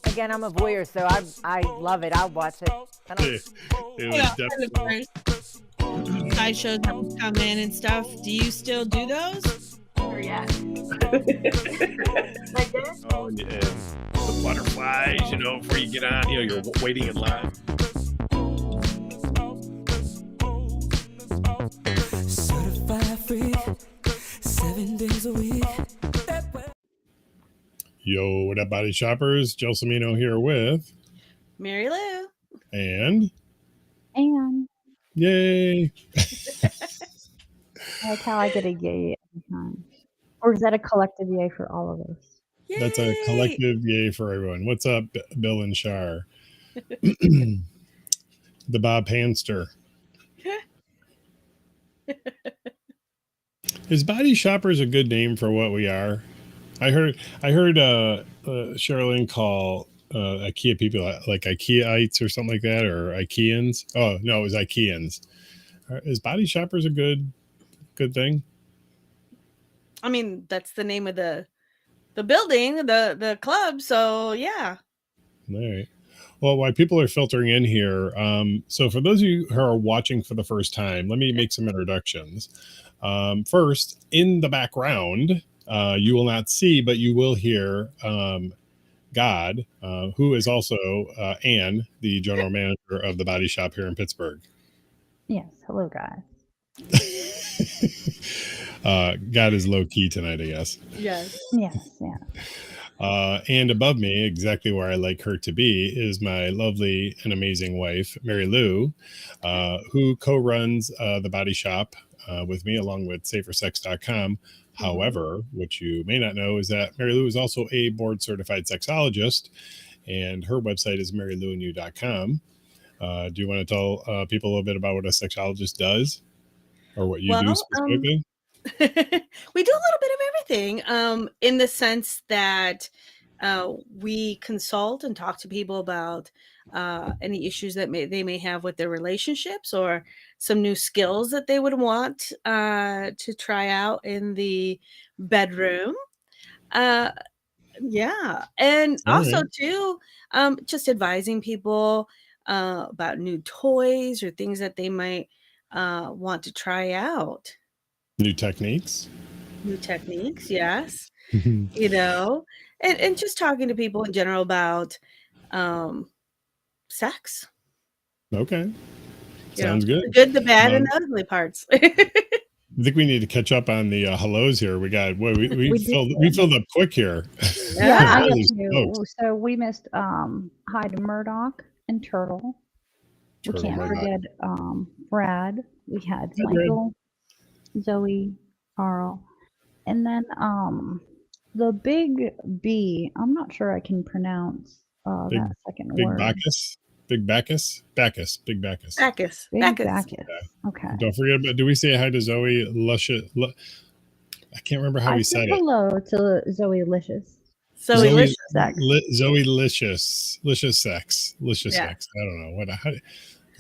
Again, I'm a voyeur, so I love it. I'll watch it. It was definitely. Sideshows that would come in and stuff. Do you still do those? Or yeah. Oh, yeah. The butterflies, before you get on, you're waiting in line. Certified freak, 7 days a week. Yo, what up, body shoppers? Joe Semino here with Marilu. and yay! That's how I get a yay every time. Or is that a collective yay for all of us? Yay! That's a collective yay for everyone. What's up, Bill and Shar? The Bob Hamster. Is body shoppers a good name for what we are? I heard Sherilyn call IKEA people like IKEAites or something like that, or IKEAns. Oh no, it was IKEAns. Is body shoppers a good thing? I mean, that's the name of the building, the club. So yeah. All right. Well, while people are filtering in here, so for those of you who are watching for the first time, let me make some introductions. First, in the background, you will not see, but you will hear God, who is also Anne, the general manager of the Body Shop here in Pittsburgh. Yes. Hello, guys. God is low key tonight, I guess. Yes. Yes. Yeah. And above me, exactly where I like her to be, is my lovely and amazing wife, Marilu, who co-runs the Body Shop with me, along with SaferSex.com. However, what you may not know is that Marilu is also a board-certified sexologist, and her website is mariluandyou.com. Do you want to tell people a little bit about what a sexologist does, or what you do specifically? We do a little bit of everything, in the sense that we consult and talk to people about any issues that they may have with their relationships, or some new skills that they would want to try out in the bedroom. Yeah, and All also right. too, just advising people about new toys or things that they might want to try out. New techniques. New techniques, yes. And just talking to people in general about sex. Okay. Sounds good. The good, the bad, and the ugly parts. I think we need to catch up on the hellos here. We got we filled up quick here. Yeah, I Holy got you. smokes. So we missed hi to Murdoch and Turtle. We Turtle can't Murdoch. forget Brad. We had Hi, Brad. Michael, Zoe, Carl, and then the big B. I'm not sure I can pronounce that second Big word. Bacchus. Big Bacchus. Bacchus. Big Bacchus. Bacchus. Big Bacchus. Bacchus. Okay. Don't forget about. Do we say hi to Zoe Luscious? I can't remember how I we said said it. hello to Zoe Licious. Zoe Licious. Zoe Licious. Licious sex. Licious Yeah. sex. I don't know what.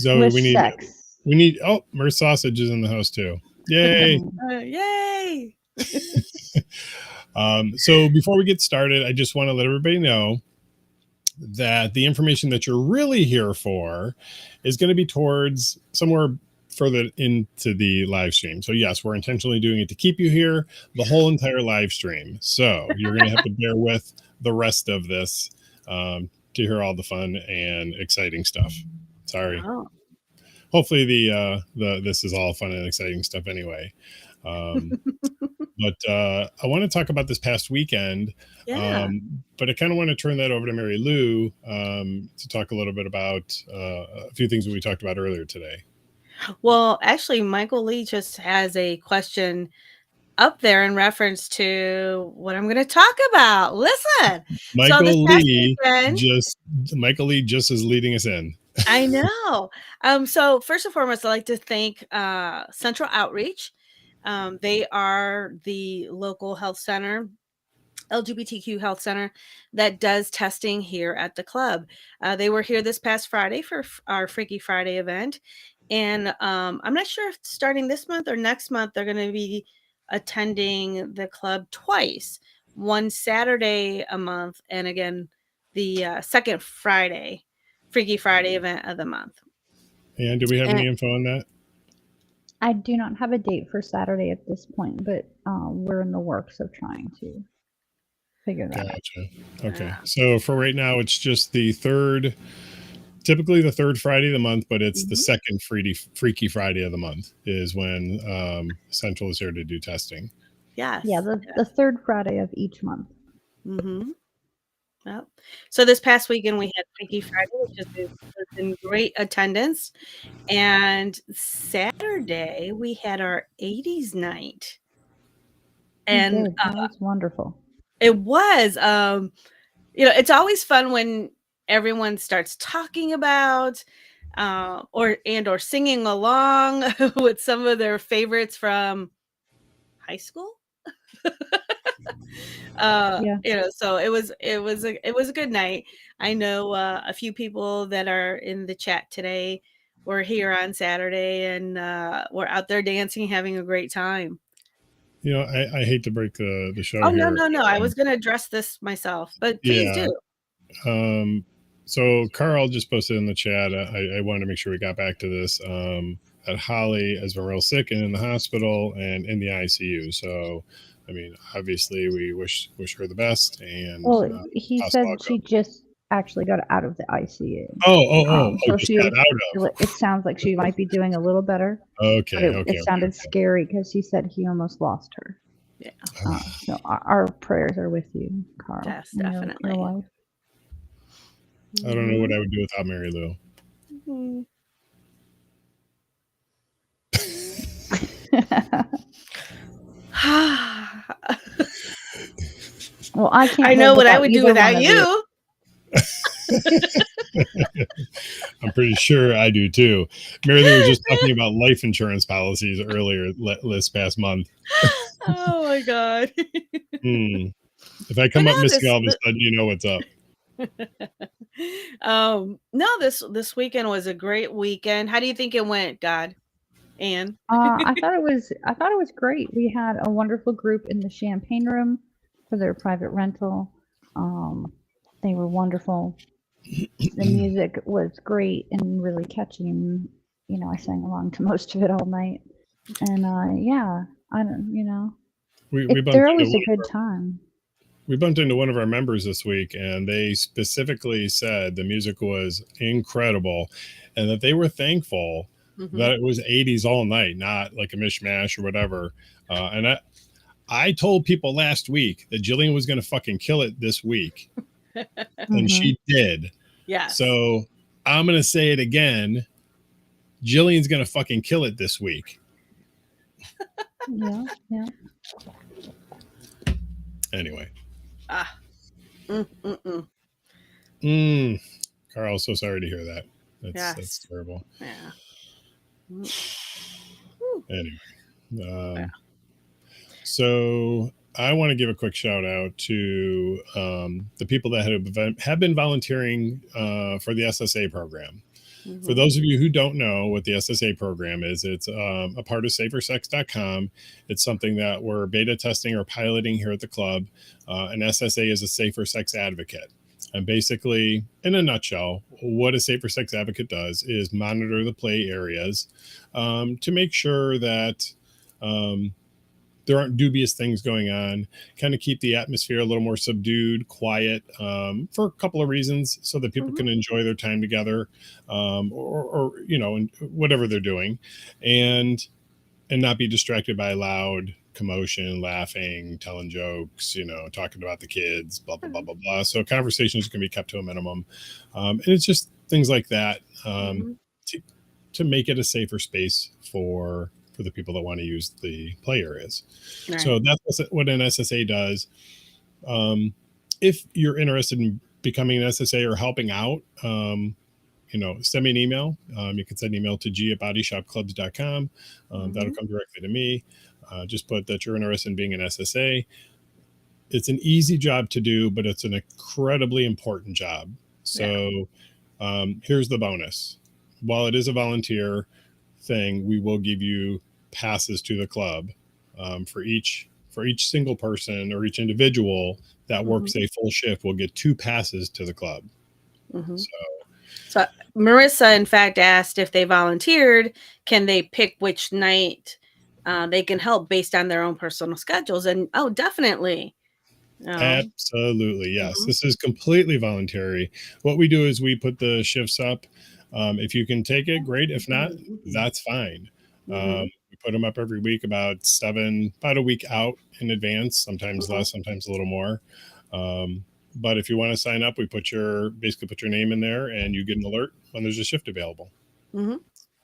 Zoe, Lish we need. sex. We need. Oh, Mer Sausage is in the house too. Yay! Yay! So before we get started, I just want to let everybody know that the information that you're really here for is going to be towards somewhere further into the live stream. So yes, we're intentionally doing it to keep you here the whole entire live stream. So you're going to have to bear with the rest of this to hear all the fun and exciting stuff. Sorry. Oh. Hopefully the this is all fun and exciting stuff anyway. But I want to talk about this past weekend. Yeah. But I kind of want to turn that over to Marilu to talk a little bit about a few things that we talked about earlier today. Well, actually, Michael Lee just has a question up there in reference to what I'm going to talk about. Listen, Michael Lee weekend, just is leading us in. I know. So first and foremost, I'd like to thank Central Outreach. They are the local health center, LGBTQ health center, that does testing here at the club. They were here this past Friday for our Freaky Friday event. And I'm not sure if starting this month or next month, they're going to be attending the club twice. one Saturday a month, and again the second Friday, Freaky Friday event of the month. And do we have And any info on that? I do not have a date for Saturday at this point, but we're in the works of trying to figure that out. Gotcha. Okay. So for right now, it's just typically the third Friday of the month, but it's the second Freaky Friday of the month is when Central is here to do testing. yes. Yeah, the third Friday of each month. Mm-hmm. Yep. So this past weekend we had Freaky Friday, which was in great attendance. And Saturday we had our 80s night. And that was wonderful. it was it's always fun when everyone starts talking about or singing along with some of their favorites from high school. So it was a good night. I know a few people that are in the chat today were here on Saturday and were out there dancing, having a great time. I hate to break the show Oh, here. no. I was going to address this myself, but please do. So Carl just posted in the chat. I wanted to make sure we got back to this. That Holly has been real sick and in the hospital and in the ICU. So, I mean, obviously we wish her the best. And he said she just actually got out of the ICU. So she got out of. It sounds like she might be doing a little better. Okay. It sounded scary because he said he almost lost her. Yeah. So our prayers are with you, Carl. Yes, definitely. Your wife. I don't know what I would do without Marilu. Mm-hmm. Well, I can't. I know what I would do without you. I'm pretty sure I do too. Marilu was just talking about life insurance policies earlier this past month. Oh my God. If I come up missing all of a sudden, you know what's up. No, this weekend was a great weekend. How do you think it went, God? Anne? I thought it was great. We had a wonderful group in the champagne room for their private rental. They were wonderful. The music was great and really catchy, and I sang along to most of it all night. And I don't, they're always a good time. We bumped into one of our members this week, and they specifically said the music was incredible and that they were thankful that it was 80s all night, not like a mishmash or whatever. And I told people last week that Jillian was going to fucking kill it this week. And she did. Yeah. So I'm going to say it again. Jillian's going to fucking kill it this week. Yeah. Anyway. Carl, so sorry to hear that. That's terrible. Yeah. Anyway. So I want to give a quick shout out to the people that have been volunteering for the SSA program. For those of you who don't know what the SSA program is, it's a part of safersex.com. It's something that we're beta testing or piloting here at the club. And SSA is a safer sex advocate. And basically, in a nutshell, what a safer sex advocate does is monitor the play areas to make sure that there aren't dubious things going on, kind of keep the atmosphere a little more subdued, quiet, for a couple of reasons, so that people can enjoy their time together, or whatever they're doing, and not be distracted by loud commotion, laughing, telling jokes, talking about the kids, blah, blah, blah, blah, blah. So conversations can be kept to a minimum. And it's just things like that to make it a safer space for the people that want to use the play areas. Right. So that's what an SSA does. If you're interested in becoming an SSA or helping out, send me an email. You can send an email to g@bodyshopclubs.com. That'll come directly to me. Just put that you're interested in being an SSA. It's an easy job to do, but it's an incredibly important job. So here's the bonus. While it is a volunteer thing, we will give you passes to the club for each for each single person or each individual that works a full shift will get 2 passes to the club. Mhm. So So Marissa, in fact, asked if they volunteered, can they pick which night they can help based on their own personal schedules? And oh, definitely. absolutely, yes. Mhm. This is completely voluntary. What we do is we put the shifts up. If you can take it, great. If not, that's fine. Mhm. We put them up every week about a week out in advance, sometimes Mhm. less, sometimes a little more. Um, but if you want to sign up, we basically put your name in there and you get an alert when there's a shift available. Mhm.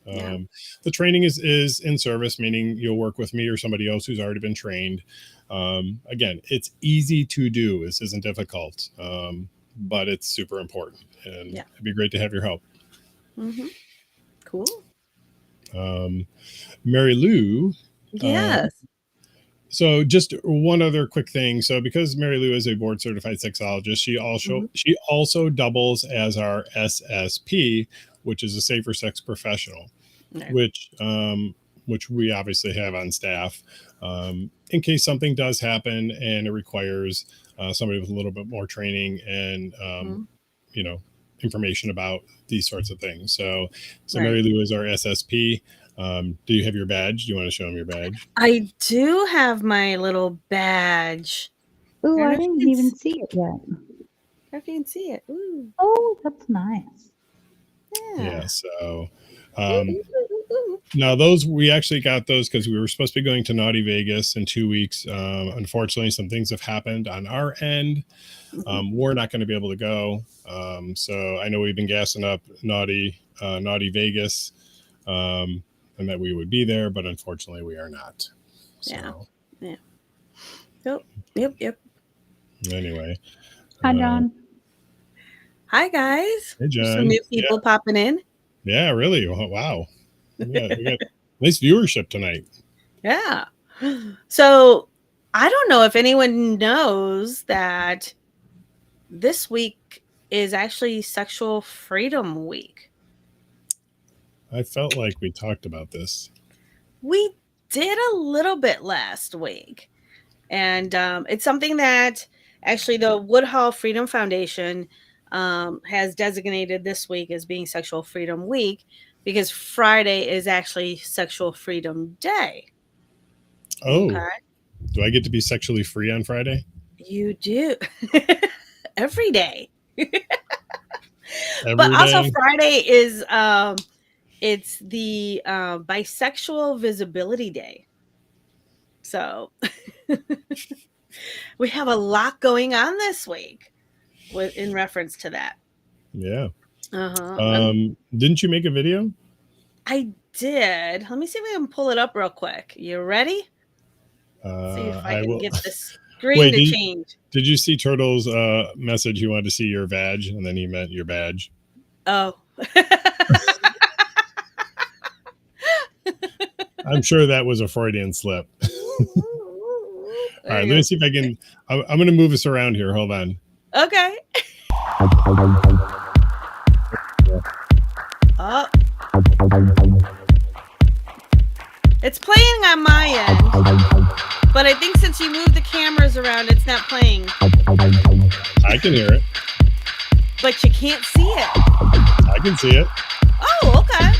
Yeah. The training is in service, meaning you'll work with me or somebody else who's already been trained. Again, it's easy to do. This isn't difficult, but it's super important, and Yeah. it'd be great to have your help. Mhm. Cool. Mary Lou. Uh, Yes. so just one other quick thing. So because Mary Lou is a board certified sexologist, Mhm. she also doubles as our SSP, which is a safer sex professional, Right. which we obviously have on staff in case something does happen and it requires somebody with a little bit more training and Mhm. you know information about these sorts of things. So Right. Mary Lou is our SSP. Do you have your badge? Do you want to show them your badge? I do have my little badge. Ooh, I don't I know if you didn't can even see it yet. if you can see it. Ooh. Oh, that's nice. Yeah. Yeah. So Ooh, um, ooh, ooh, ooh, ooh. now those we actually got those because we were supposed to be going to Naughty Vegas in 2 weeks. Unfortunately, some things have happened on our end. Mhm. We're not going to be able to go. So I know we've been gassing up Naughty Vegas, and that we would be there, but unfortunately we are not. Yeah. So Yeah. Yep. Yep. Yep. anyway, Hi, uh, John. Hi guys. hey There's some John, new people popping in. yeah, really, wow, we got nice viewership tonight. Yeah. So I don't know if anyone knows that this week is actually Sexual Freedom Week. I felt like we talked about this. We did a little bit last week. And it's something that actually the Woodhull Freedom Foundation has designated this week as being Sexual Freedom Week because Friday is actually Sexual Freedom Day. Oh, Okay. do I get to be sexually free on Friday? You do. Every day. But Every also day? Friday is it's the bisexual visibility day. So we have a lot going on this week with in reference to that. Yeah. Uh-huh. Didn't you make a video? I did. Let me see if I can pull it up real quick. You ready? See if I I can will. get this screen Wait, to change. did you see Turtle's message? He wanted to see your badge, and then he meant your badge. Oh. I'm sure that was a Freudian slip. All There right, you let me see if I can. I'm going to move us around here. Hold on. go. Okay. Oh. It's playing on my end, but I think since you moved the cameras around, it's not playing. I can hear it. But you can't see it. I can see it. Oh, okay.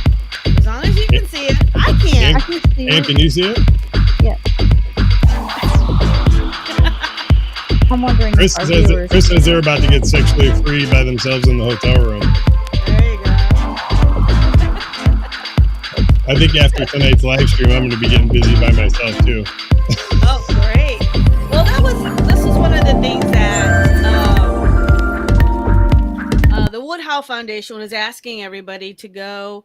As long as you can see it, I I can't. can see And it. can you see it? Yes. I'm wondering Chris if our says, viewers. Chris says they're about to get sexually free by themselves in the hotel room. There you go. I think after tonight's live stream, I'm going to be getting busy by myself too. Oh, great. Well, this was one of the things that the Woodhull Foundation was asking everybody to go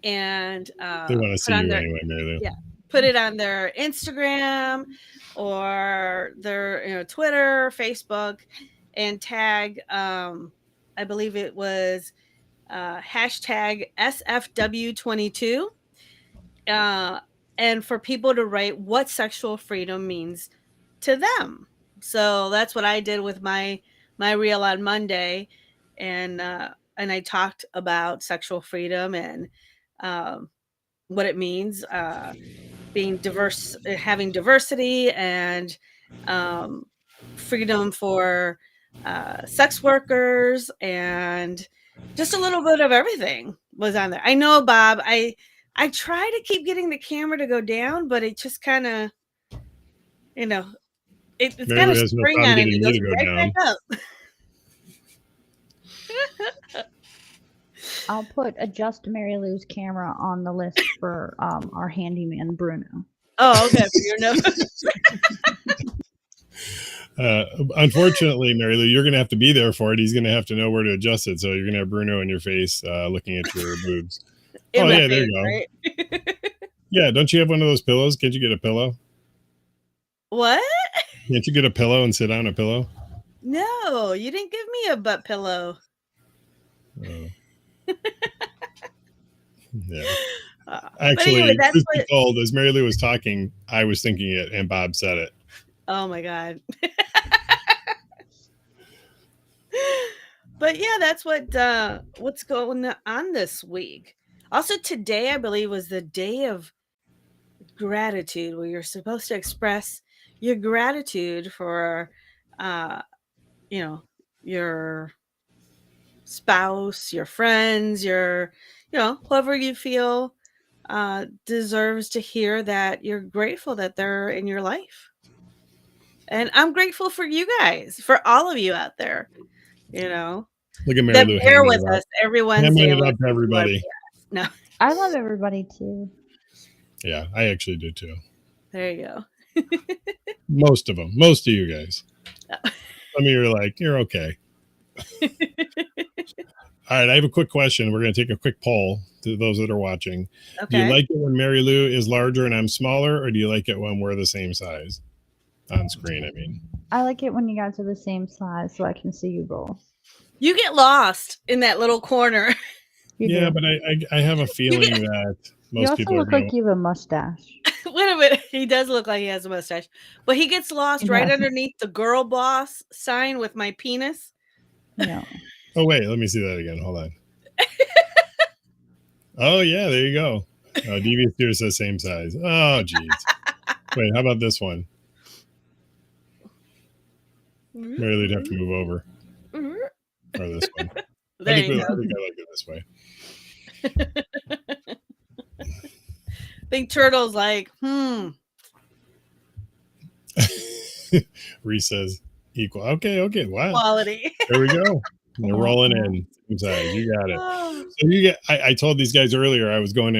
and They want to put see on you their anyway, Mary Lou. put it on their Instagram or their Twitter, Facebook, and tag. I believe it was hashtag SFW22. And for people to write what sexual freedom means to them. So that's what I did with my reel on Monday, and I talked about sexual freedom and um, what it means. being diverse, having diversity and freedom for sex workers, and just a little bit of everything was on there. I know, Bob, I try to keep getting the camera to go down, but it just kind of, you know, it's got Marilu a has no spring problem on it. getting It me goes to go right down. back up. I'll put adjust Mary Lou's camera on the list for our handyman Bruno. Oh, okay. For your nose. Unfortunately, Marilu, you're going to have to be there for it. He's going to have to know where to adjust it. So you're going to have Bruno in your face looking at your boobs. In Oh, my yeah, there face, you go. right? Yeah, don't you have one of those pillows? Can't you get a pillow? What? Can't you get a pillow and sit on a pillow? No, you didn't give me a butt pillow. Oh. Yeah. But Actually, anyway, that's truth be what. told, as Marilu was talking, I was thinking it, and Bob said it. Oh my god. But yeah, that's what's going on this week. Also, today I believe was the day of gratitude, where you're supposed to express your gratitude for, you know, your spouse, your friends, your, whoever you feel deserves to hear that you're grateful that they're in your life. And I'm grateful for you guys, for all of you out there, Look at that Marilu bear hamming with it up. us every Hamming Wednesday. it up to everybody. No, I love everybody too. Yeah, I actually do too. there you go. Most of them. Most of you guys. Some of you are like, you're okay. All right, I have a quick question. We're going to take a quick poll to those that are watching. Do you Okay. like it when Marilu is larger and I'm smaller, or do you like it when we're the same size? On screen, I mean. I like it when you guys are the same size so I can see you both. You get lost in that little corner. Yeah, do. but I have a feeling that You most also people are look going like you have a mustache. Wait a minute. He does look like he has a mustache, but he gets lost He right does. underneath the girl boss sign with my penis. No. Oh, wait, let me see that again. Hold on. Oh, yeah, there you go. Devious Deer says same size. Oh, geez. Wait, how about this one? Marilu'd have to move over. Or this one. There I think you I go. like it this way. I think Turtle's like, Reese says equal. Okay. Wow. quality. There we go. They're Yeah, rolling yeah. in. Same size. You got it. Oh, So you get. I told these guys earlier I was going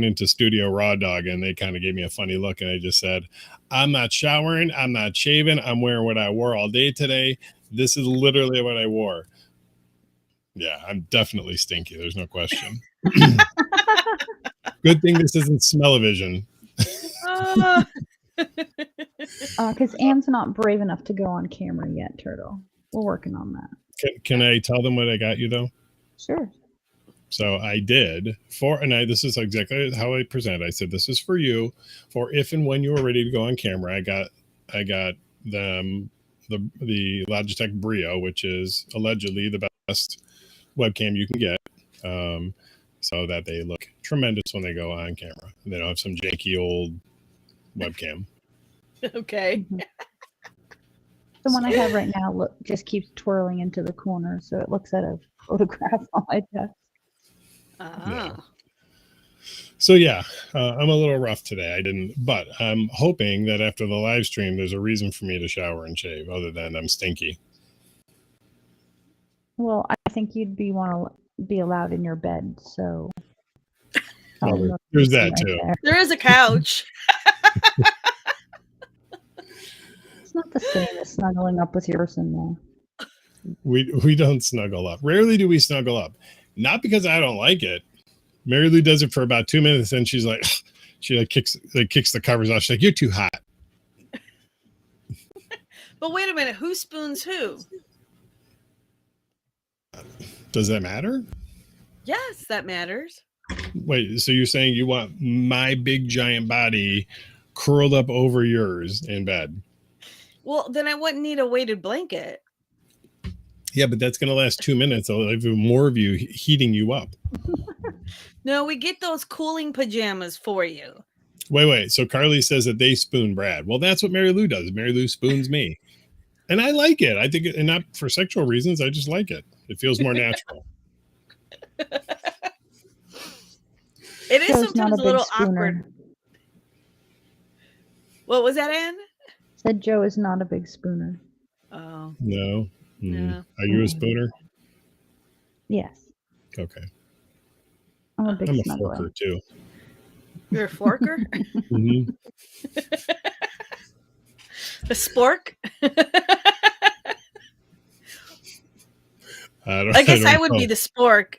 into Studio Raw Dog, and they kind of gave me a funny look, and I just said, "I'm not showering. I'm not shaving. I'm wearing what I wore all day today. This is literally what I wore." Yeah, I'm definitely stinky. There's no question. Good thing this isn't smell-o-vision. Because Anne's not brave enough to go on camera yet, Turtle. We're working on that. Can I tell them what I got you though? Sure. So I did this is exactly how I present. I said, this is for you for if and when you are ready to go on camera. I got them the Logitech Brio, which is allegedly the best webcam you can get. So that they look tremendous when they go on camera. They don't have some janky old webcam. okay. The one I have right now just keeps twirling into the corner, so it looks at a photograph on my desk. Yeah. So yeah, I'm a little rough today. But I'm hoping that after the live stream, there's a reason for me to shower and shave, other than I'm stinky. Well, I think you'd want to be allowed in your bed, so. Well, there's that too. There is a couch. It's not the same as snuggling up with your person, though. We don't snuggle up. Rarely do we snuggle up. Not because I don't like it. Marilu does it for about 2 minutes, and she's like, she kicks the covers off. She's like, "You're too hot." But wait a minute, who spoons who? Does that matter? Yes, that matters. Wait, so you're saying you want my big giant body curled up over yours in bed? Well, then I wouldn't need a weighted blanket. Yeah, but that's going to last 2 minutes. I'll have more of you heating you up. No, we get those cooling pajamas for you. Wait. So Carly says that they spoon Brad. Well, that's what Mary Lou does. Mary Lou spoons me. And I like it. I think, and not for sexual reasons. I just like it. It feels more natural. It is Joe's not sometimes a a big little spooner. awkward. What was that, Ann? Said Joe is not a big spooner. Oh, No. no. Are you a spooner? Yes, Okay. I'm a big I'm a snuggler. forker too. You're a forker? Mhm. A spork? I guess I would be the spork.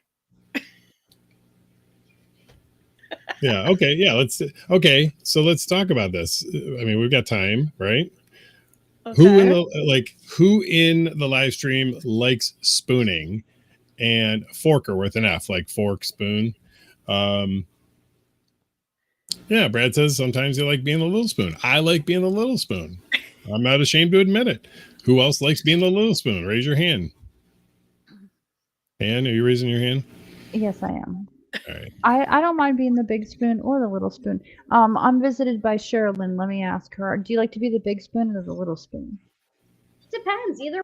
Yeah. Okay. Yeah. Okay. So let's talk about this. I mean, we've got time, right? Okay. Who in the live stream likes spooning and forker with an F, like fork, spoon? Yeah. Brad says sometimes they like being the little spoon. I like being the little spoon. I'm not ashamed to admit it. Who else likes being the little spoon? Raise your hand. Ann, are you raising your hand? Yes, I am. All right. I don't mind being the big spoon or the little spoon. I'm visited by Sherilyn. Let me ask her. Do you like to be the big spoon or the little spoon? Depends. Either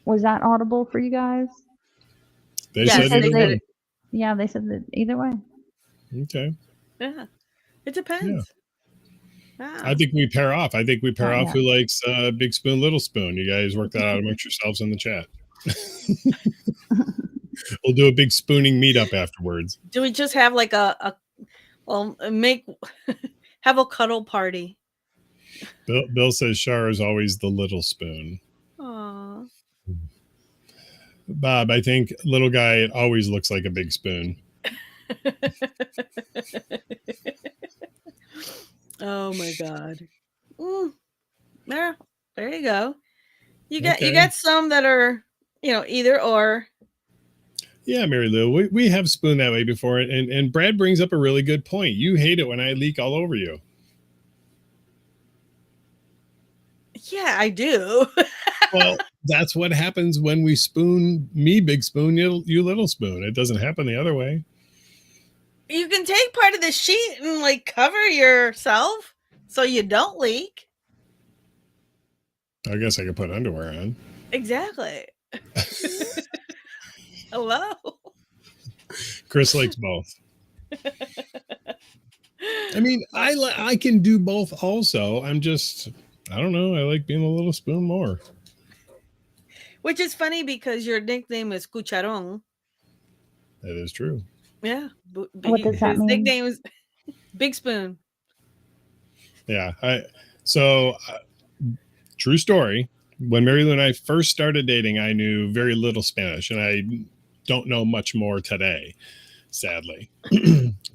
Was that audible for you guys? They Yes, said they either said way. it. Yeah, they said that either way. Okay. Yeah. It depends. Yeah. I think we pair off. I think we pair Oh, off yeah. who likes big spoon, little spoon. You guys work that out amongst yourselves in the chat. We'll do a big spooning meetup afterwards. Do we just have like have a cuddle party? Bill says Shar is always the little spoon. Aw. Bob, I think little guy, it always looks like a big spoon. Oh my God. There you go. You Okay. got some that are, either or. Yeah, Mary Lou, we have spooned that way before. And Brad brings up a really good point. You hate it when I leak all over you. Yeah, I do. Well, that's what happens when we spoon me big spoon, you little spoon. It doesn't happen the other way. You can take part of the sheet and like cover yourself so you don't leak. I guess I could put underwear on. Exactly. Hello. Chris likes both. I mean, I can do both also. I don't know. I like being a little spoon more. Which is funny because your nickname is Cucharon. That is true. Yeah. What does that His mean? nickname is Big Spoon. Yeah. True story. When Mary Lou and I first started dating, I knew very little Spanish, and I don't know much more today, sadly.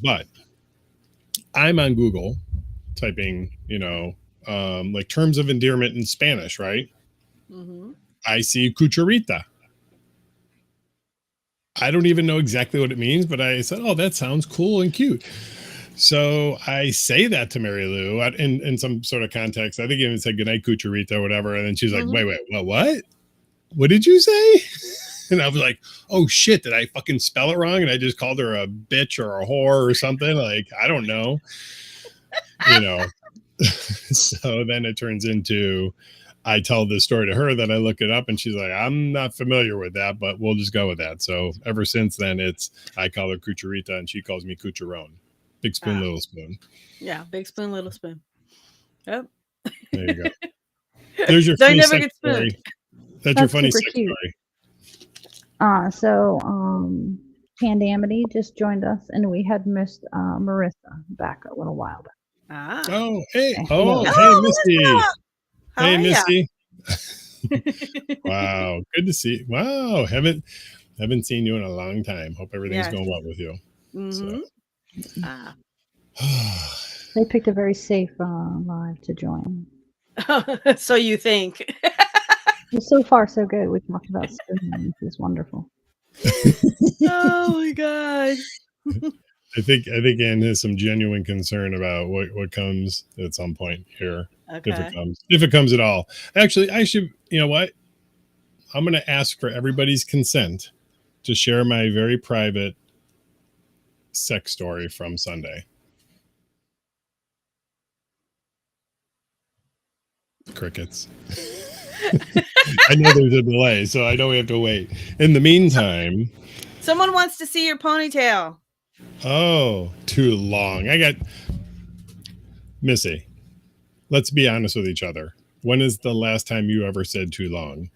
But I'm on Google typing, like terms of endearment in Spanish, right? Mm-hmm. I see cucharita. I don't even know exactly what it means, but I said, oh, that sounds cool and cute. So I say that to Mary Lou in some sort of context. I think even said goodnight, cucharita, or whatever. And then she's like, wait, what? What did you say? And I was like, oh shit, did I fucking spell it wrong? And I just called her a bitch or a whore or something. Like, I don't know. So then it turns into, I tell this story to her, then I look it up and she's like, I'm not familiar with that, but we'll just go with that. So ever since then, I call her cucharita and she calls me cucharon. Big spoon, little spoon. Yeah, big spoon, little spoon. Yep. There you go. There's your They funny never sex get spooned. story. That's your funny super sex cute. story. So Pandamity just joined us, and we had missed Marissa back a little while back. Ah. Oh, hey. Okay. Oh, Oh, hey, Misty. How Hey, are ya? Misty. Wow. Good to see. Wow. Haven't seen you in a long time. Hope everything's Yes. going well with you. Mm-hmm. Ah. They picked a very safe live to join. So you think. Well, so far, so good. We talked about spooning, which is wonderful. Oh my God. I think Ann has some genuine concern about what comes at some point here. Okay. If it comes at all. Actually, I should, you know what? I'm going to ask for everybody's consent to share my very private sex story from Sunday. Crickets. I know there's a delay, so I know we have to wait. In the meantime, Someone wants to see your ponytail. oh, too long. I got Missy. Let's be honest with each other. When is the last time you ever said too long?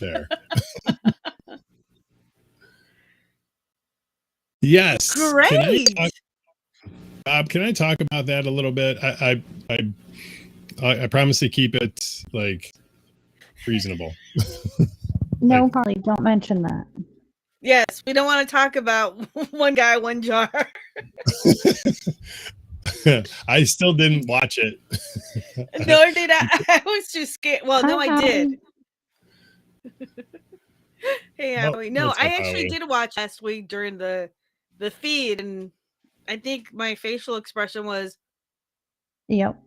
There. Yes. Great. Bob, can I talk about that a little bit? I promise to keep it like reasonable. No, Holly, don't mention that. Yes, we don't want to talk about one guy, one jar. I still didn't watch it. Nor did I. I was too scared. Well, no, I did. Hey, Howie. No, what's up, I actually Howie? did watch last week during the feed, and I think my facial expression was, Yep.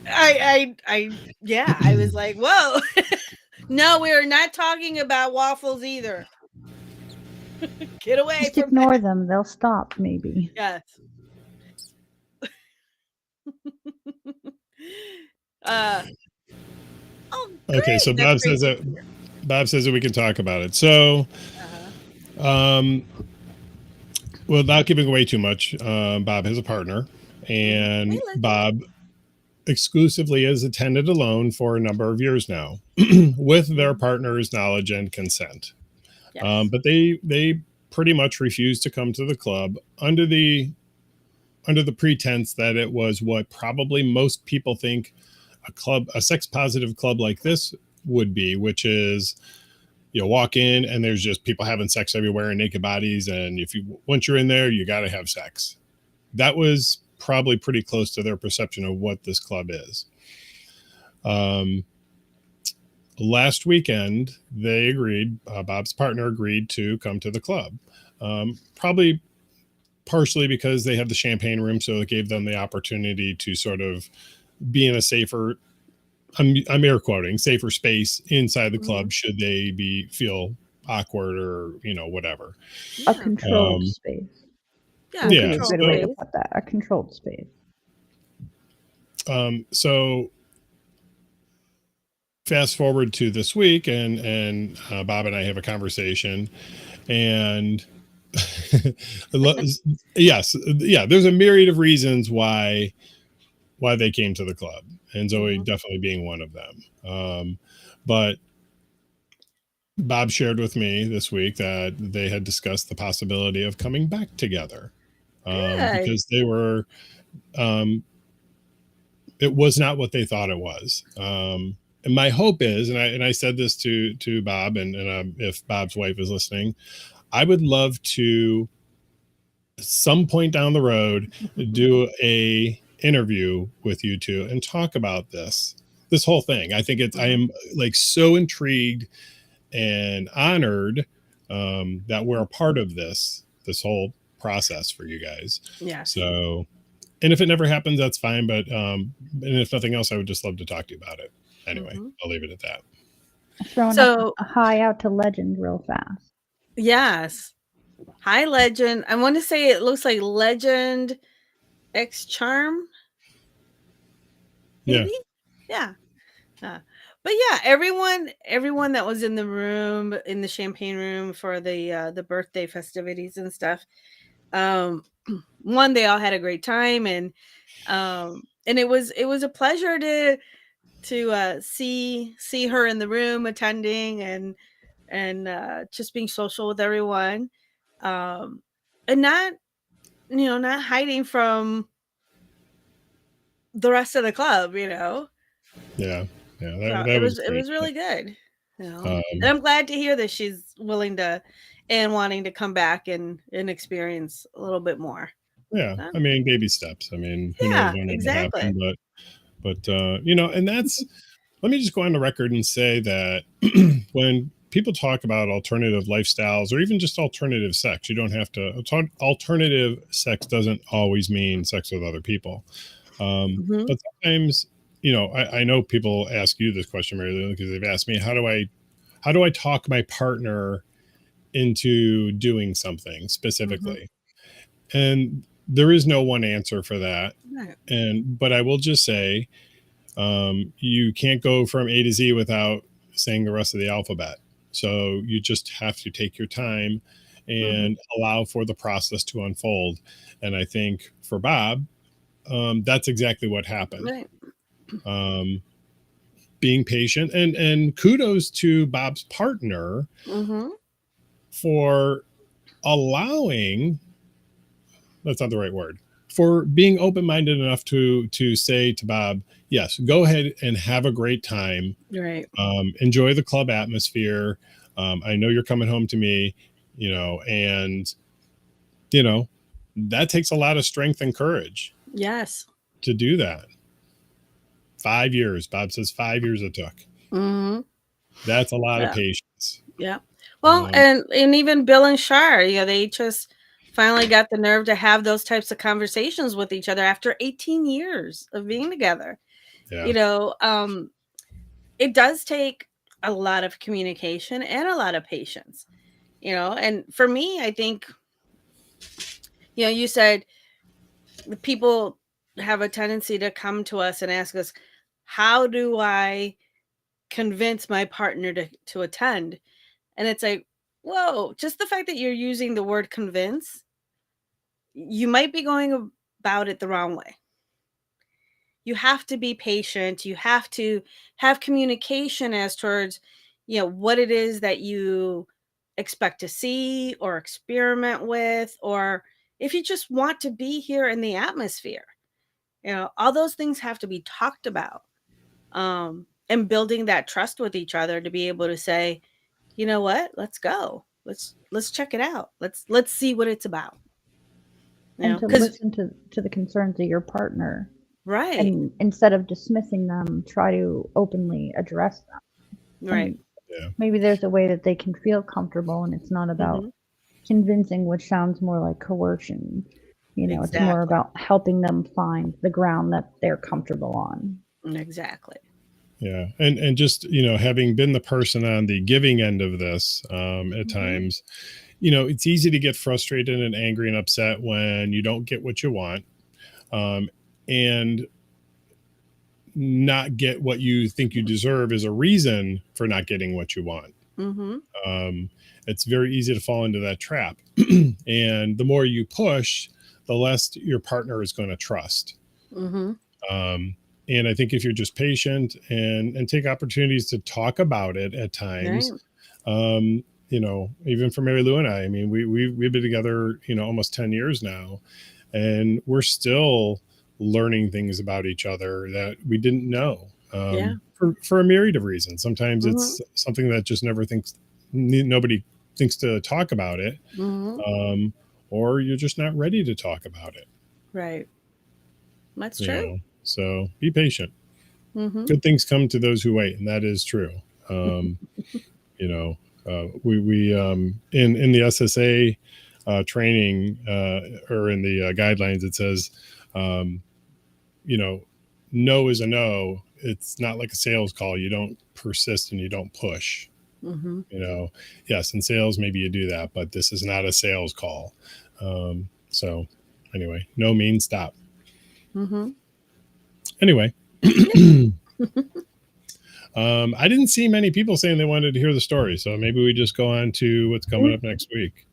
I was like, whoa. No, we are not talking about waffles either. Get away Just from ignore that. them. They'll stop, maybe. Yes. Okay, so That's Bob says that we can talk about it. So, without giving away too much, Bob has a partner, and Bob exclusively has attended alone for a number of years now, with their partner's knowledge and consent. Yes. But they pretty much refused to come to the club under the pretense that it was what probably most people think a sex positive club like this would be, which is you walk in and there's just people having sex everywhere and naked bodies, and once you're in there, you got to have sex. That was probably pretty close to their perception of what this club is. Last weekend, they agreed, Bob's partner agreed to come to the club. Probably partially because they have the champagne room, so it gave them the opportunity to sort of be in a safer, I'm air quoting, safer space inside the club should they feel awkward or, whatever. A controlled space. Yeah, Would Yeah, be a good way to put that. A controlled space. So fast forward to this week, and Bob and I have a conversation, and yes, there's a myriad of reasons why they came to the club, and Zoe definitely being one of them. But Bob shared with me this week that they had discussed the possibility of coming back together, because they were it was not what they thought it was. And my hope is, and I said this to Bob, and if Bob's wife is listening, I would love to, at some point down the road, do a interview with you two and talk about this whole thing. I think I am like so intrigued and honored that we're a part of this whole process for you guys. Yeah. So, and if it never happens, that's fine. But and if nothing else, I would just love to talk to you about it. Anyway, I'll leave it at that. Throwing a high out to Legend real fast. Yes. Hi, Legend. I want to say it looks like Legend X Charm. Maybe? Yeah. But yeah, everyone that was in the room, in the champagne room for the birthday festivities and stuff, they all had a great time, and it was a pleasure to see her in the room attending and just being social with everyone, and not hiding from the rest of the club. Yeah. It was really good. And I'm glad to hear that she's willing to and wanting to come back and experience a little bit more. Yeah, I mean, baby steps. I mean, who knows when it'll happen, but and that's. Let me just go on the record and say that when people talk about alternative lifestyles or even just alternative sex, you don't have to. Alternative sex doesn't always mean sex with other people, but sometimes. I know people ask you this question, Marilu, because they've asked me, how do I talk my partner into doing something specifically. And there is no one answer for that. Right. But I will just say, you can't go from A to Z without saying the rest of the alphabet. So you just have to take your time and allow for the process to unfold. And I think for Bob, that's exactly what happened. Right. Being patient, and kudos to Bob's partner for allowing, that's not the right word, for being open-minded enough to say to Bob, yes, go ahead and have a great time. Right. Enjoy the club atmosphere. I know you're coming home to me, and that takes a lot of strength and courage Yes. to do that. 5 years, Bob says 5 years it took. That's a lot of patience. Yeah. Well, and even Bill and Shar, they just finally got the nerve to have those types of conversations with each other after 18 years of being together. Yeah. It does take a lot of communication and a lot of patience, and for me, I think, you said the people have a tendency to come to us and ask us, how do I convince my partner to attend? And it's like, whoa, just the fact that you're using the word convince, you might be going about it the wrong way. You have to be patient. You have to have communication as towards, what it is that you expect to see or experiment with, or if you just want to be here in the atmosphere. All those things have to be talked about. And building that trust with each other to be able to say, you know what, let's go. Let's check it out. Let's see what it's about. And to listen to the concerns of your partner. Right. And instead of dismissing them, try to openly address them. Right. And maybe there's a way that they can feel comfortable, and it's not about convincing, which sounds more like coercion. It's more about helping them find the ground that they're comfortable on. Exactly. Yeah. And just, having been the person on the giving end of this, at times, it's easy to get frustrated and angry and upset when you don't get what you want, and not get what you think you deserve is a reason for not getting what you want. It's very easy to fall into that trap. And the more you push, the less your partner is going to trust. And I think if you're just patient and take opportunities to talk about it at times, even for Marilu and I mean, we've been together, almost 10 years now, and we're still learning things about each other that we didn't know, for a myriad of reasons. Sometimes it's something that just nobody thinks to talk about it, or you're just not ready to talk about it. Right. That's true. So be patient. Good things come to those who wait, and that is true. We in the SSA training, or in the guidelines, it says, no is a no. It's not like a sales call. You don't persist and you don't push. Yes, in sales maybe you do that, but this is not a sales call. So anyway, no means stop. Anyway, I didn't see many people saying they wanted to hear the story, so maybe we just go on to what's coming up next week.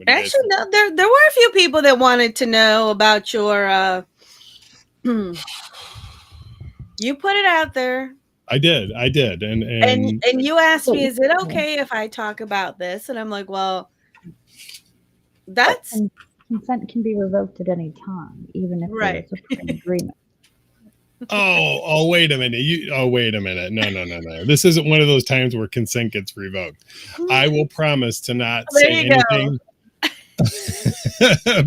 Actually, no, there were a few people that wanted to know about your. You put it out there. I did, and you asked me, is it okay if I talk about this? And I'm like, well, that's consent can be revoked at any time, even if there's a written agreement. Oh, wait a minute. Wait a minute. No. This isn't one of those times where consent gets revoked. I will promise to not say anything.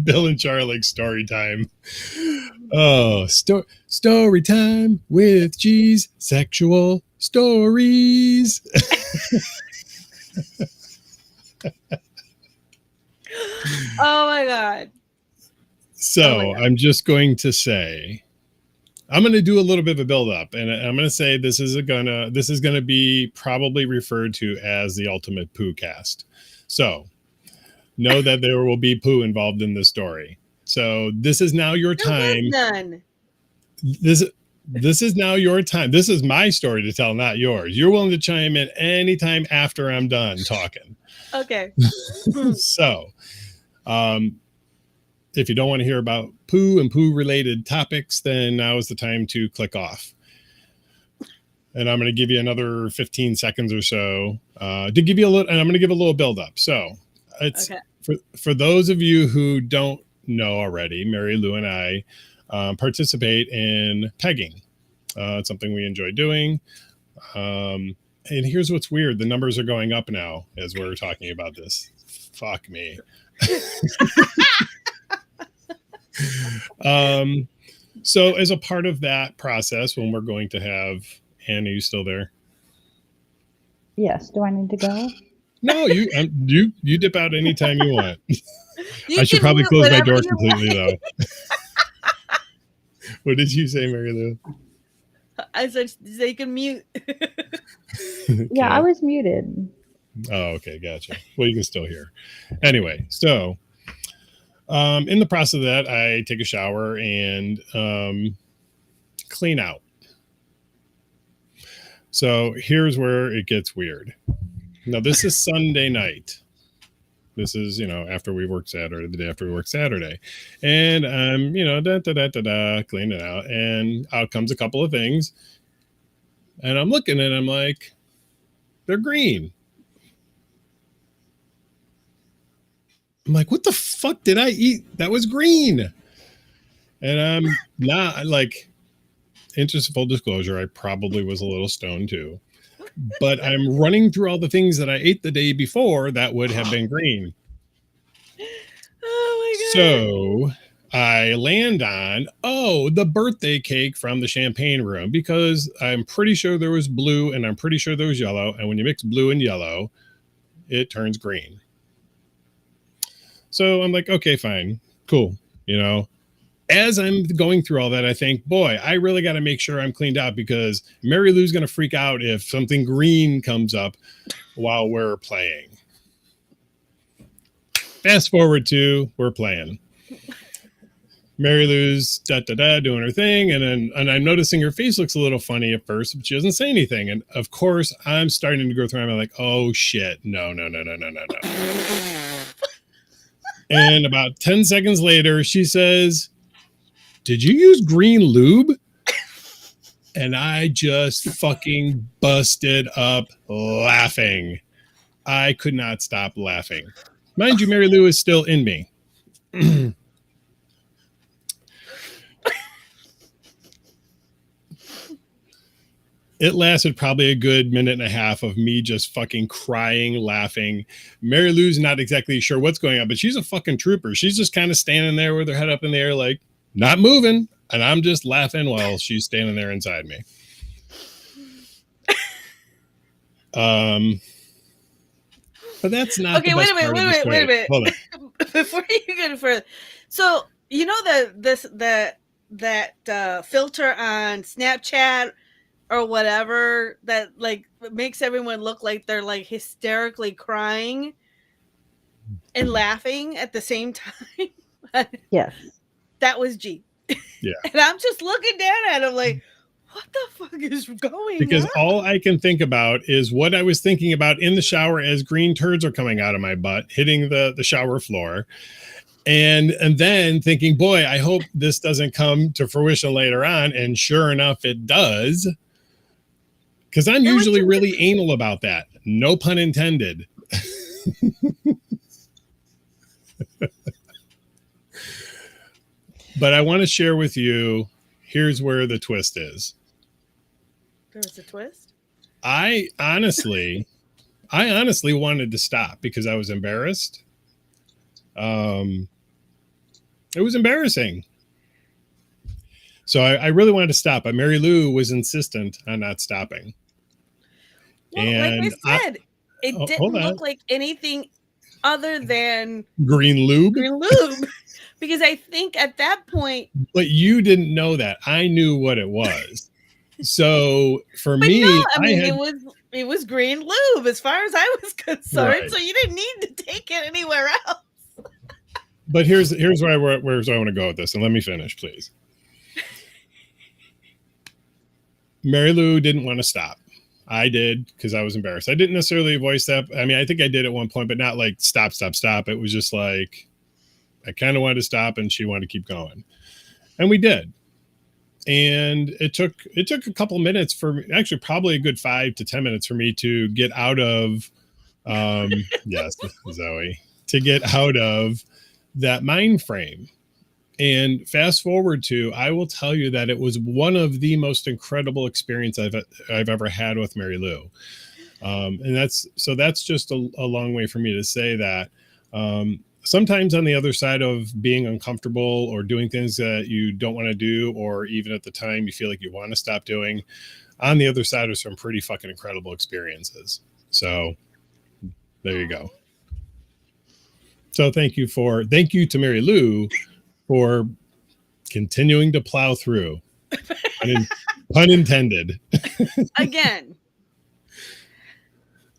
Bill and Charlie story time. Oh, story time with G's sexual stories. Oh my God. So I'm just going to say, I'm going to do a little bit of a build up, and I'm going to say this is going to be probably referred to as the ultimate poo cast. So know that there will be poo involved in this story. So this is now your There was time. none. This is now your time. This is my story to tell, not yours. You're willing to chime in anytime after I'm done talking. Okay. So, if you don't want to hear about poo and poo related topics, then now is the time to click off. And I'm going to give you another 15 seconds or so to give you a little, and I'm going to give a little build up. So it's for those of you who don't know already, Marilu and I participate in pegging. It's something we enjoy doing. And here's what's weird. The numbers are going up now as we're talking about this. Fuck me. So as a part of that process, when we're going to have, Anne, are you still there? Yes. Do I need to go? No, you dip out anytime you want. You I should can probably mute close my whatever door you completely want. though. What did you say, Mary Lou? I said they can mute. Yeah, I was muted. Oh, okay, gotcha. Well, you can still hear. Anyway, so in the process of that, I take a shower and clean out. So here's where it gets weird. Now, this is Sunday night. This is, after we work Saturday, the day after we work Saturday. And I'm, cleaning out. And out comes a couple of things. And I'm looking and I'm like, they're green. I'm like, what the fuck did I eat? That was green. And I'm not like, interest of full disclosure, I probably was a little stoned too. But I'm running through all the things that I ate the day before that would have been green. Oh my God. So I land on, the birthday cake from the champagne room, because I'm pretty sure there was blue and I'm pretty sure there was yellow. And when you mix blue and yellow, it turns green. So I'm like, okay, fine, cool. As I'm going through all that, I think, boy, I really got to make sure I'm cleaned out, because Mary Lou's going to freak out if something green comes up while we're playing. Fast forward to we're playing. Mary Lou's doing her thing, and I'm noticing her face looks a little funny at first, but she doesn't say anything. And of course, I'm starting to go through. I'm like, oh shit, no. And about 10 seconds later, she says, "Did you use green lube?" And I just fucking busted up laughing. I could not stop laughing. Mind you, Mary Lou is still in me. It lasted probably a good minute and a half of me just fucking crying, laughing. Mary Lou's not exactly sure what's going on, but she's a fucking trooper. She's just kind of standing there with her head up in the air, like, not moving. And I'm just laughing while she's standing there inside me. But that's not Okay, the wait best a minute, part of the story. wait a minute. Hold on. Before you go further, so that filter on Snapchat or whatever that like makes everyone look like they're like hysterically crying and laughing at the same time. Yes. That was G. Yeah. And I'm just looking down at him like, what the fuck is going Because on? all I can think about is what I was thinking about in the shower as green turds are coming out of my butt, hitting the shower floor. And then thinking, boy, I hope this doesn't come to fruition later on. And sure enough, it does. Because I'm usually really anal about that. No pun intended. But I want to share with you, here's where the twist is. There's a twist? I honestly wanted to stop because I was embarrassed. It was embarrassing. So I really wanted to stop, but Mary Lou was insistent on not stopping. Well, And like I said, it didn't look like anything other than green lube. Because I think at that point. But you didn't know that. I knew what it was. So for me, no, I mean, it was green lube as far as I was concerned. Right. So you didn't need to take it anywhere else. But here's where I want to go with this, and let me finish, please. Marilu didn't want to stop. I did because I was embarrassed. I didn't necessarily voice that. I mean, I think I did at one point, but not like stop. It was just like I kind of wanted to stop, and she wanted to keep going, and we did. And it took a couple minutes for me, actually probably a good 5 to 10 minutes for me to get out of yes, Zoe, to get out of that mind frame. And fast forward to, I will tell you that it was one of the most incredible experience I've ever had with Marilu. And that's just a long way for me to say that. Sometimes on the other side of being uncomfortable or doing things that you don't want to do, or even at the time you feel like you want to stop doing, on the other side are some pretty fucking incredible experiences. So there you go. So thank you to Marilu for continuing to plow through. Pun intended. Again,